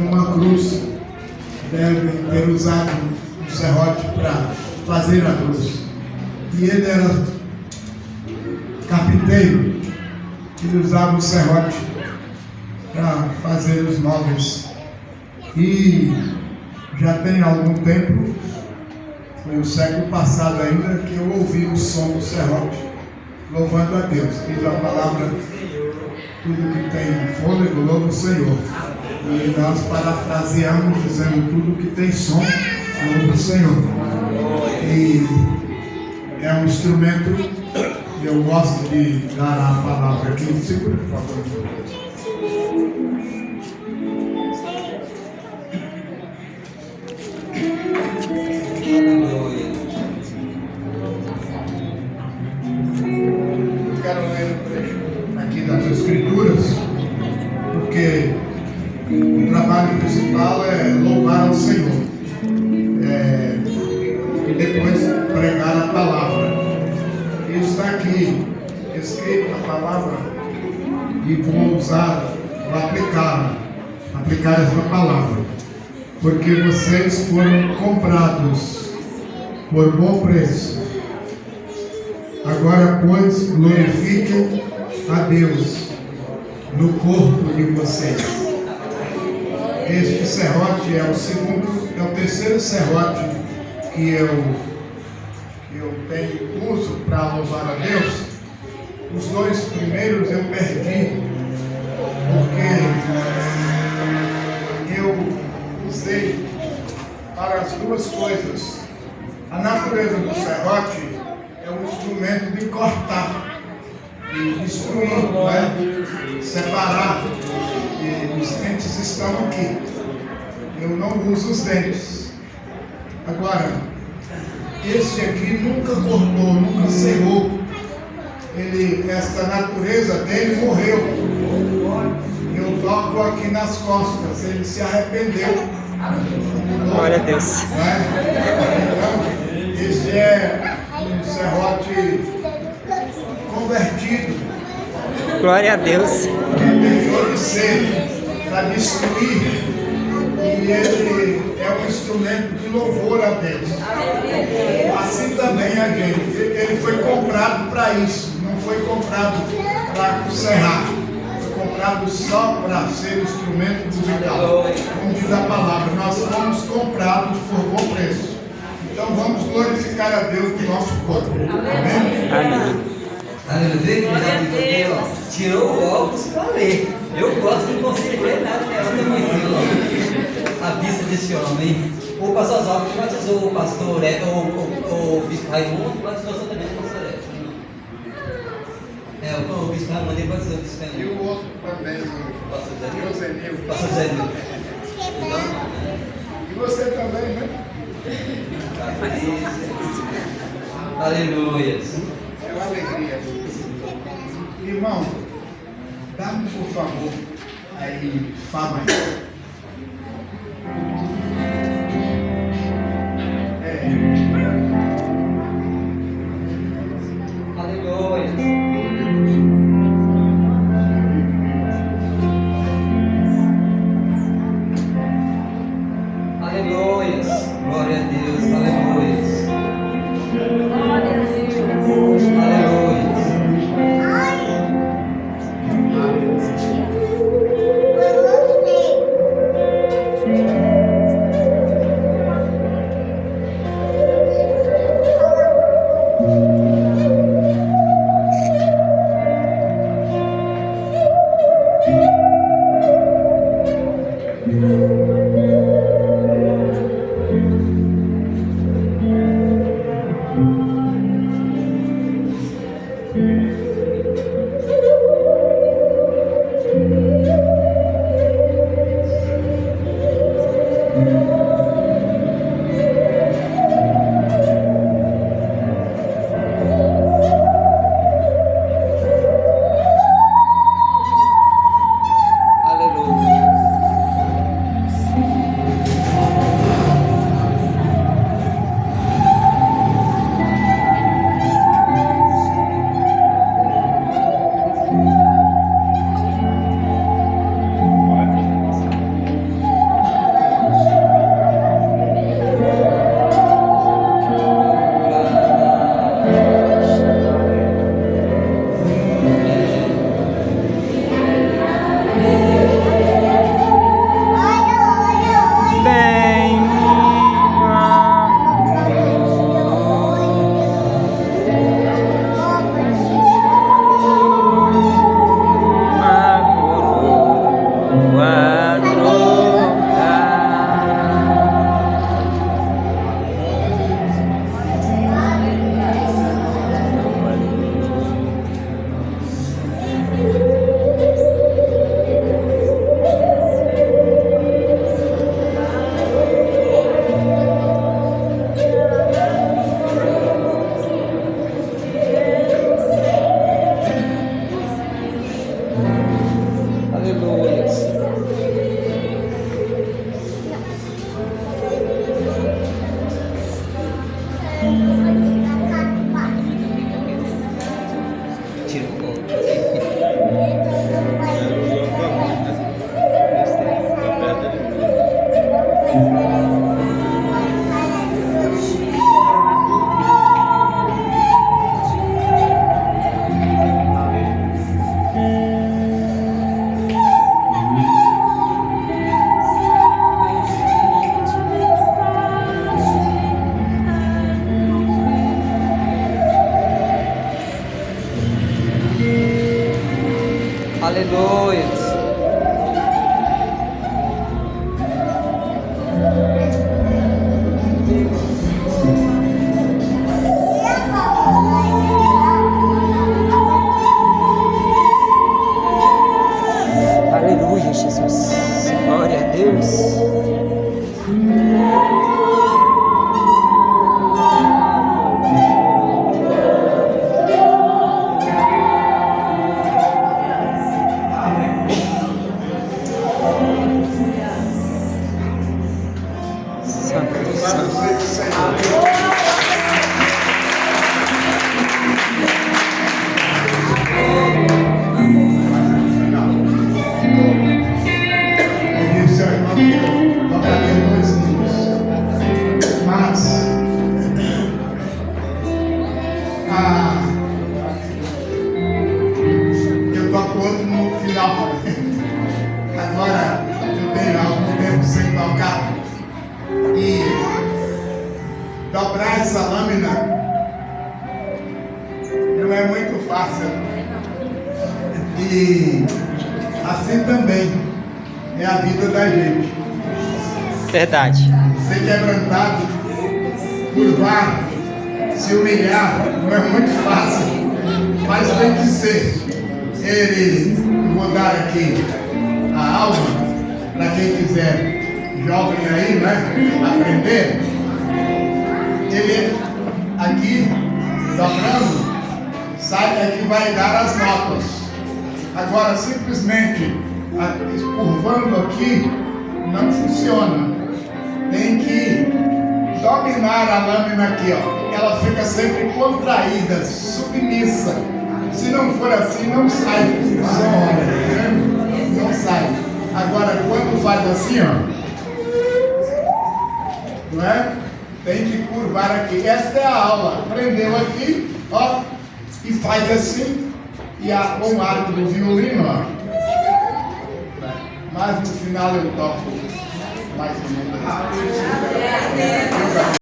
numa cruz, deve ter usado um serrote para fazer a cruz. E ele era carpinteiro, ele usava o serrote para fazer os móveis. E já tem algum tempo, foi o século passado ainda, que eu ouvi o som do serrote, louvando a Deus. Diz a palavra, tudo que tem fôlego, louva o Senhor. E nós parafraseamos dizendo, tudo que tem som, louva o Senhor. E é um instrumento, eu gosto de dar a palavra aqui. Segura, por favor. Eu quero ler um trecho aqui das Escrituras, porque o trabalho principal é louvar ao Senhor, e depois pregar a palavra. Isso está aqui escrito a palavra e vou usar, vou aplicar essa palavra, porque vocês foram comprados por bom preço. Agora, pois, glorifiquem a Deus no corpo de vocês. Este serrote é o terceiro serrote que eu tenho uso para louvar a Deus. Os dois primeiros eu perdi, porque eu usei para as duas coisas. A natureza do serrote é um instrumento de cortar, de destruir, não é? Separar. E os dentes estão aqui. Eu não uso os dentes. Agora, esse aqui nunca cortou, nunca serrou. Esta natureza dele morreu. Eu toco aqui nas costas, ele se arrependeu. Glória a Deus. Então, esse é um serrote convertido. Glória a Deus. Ele deixou de ser para destruir. E ele é um instrumento de louvor a Deus. Assim também a gente. Ele foi comprado para isso. Não foi comprado para serrar. Foi comprado só para ser instrumento musical. Como diz a palavra, nós fomos comprados por bom preço. Então vamos glorificar a Deus do nosso corpo. Amém? Amém. Aleluia, tirou o óculos para ler. Eu gosto de não conseguir ler nada, a vista desse homem. O pastor Oswaldo que batizou o pastor o bispo Raimundo, batizou também o pastor o bispo Raimundo ele batizou o bispo Raimundo. E o outro também, o pastor Zenil. E você também, né? Aleluia. É uma alegria. Irmão, dá-me por favor aí, fala aí. Santo, Louvado santo. seja o Senhor. Eu disse ao irmão que eu tocaria 2 hinos, mas eu toco outro no final. Agora eu tenho algum tempo sem tocar e dobrar essa lâmina não é muito fácil. E assim também é a vida da gente. Verdade. Ser quebrantado, curvar, se humilhar, não é muito fácil. Mas tem que ser. Vou dar aqui a alma para quem quiser, jovem aí, né? Aprender. Ele aqui, dobrando, sabe que vai dar as notas. Agora, simplesmente curvando aqui, não funciona. Tem que dominar a lâmina aqui, ó. Ela fica sempre contraída, submissa. Se não for assim, não sai o som, né? Não sai. Agora, quando faz assim, ó, não é? Tem que curvar aqui. Esta é a aula. Prendeu aqui, ó, e faz assim. E com o arco do violino, ó. Mas no final eu toco mais ou menos assim.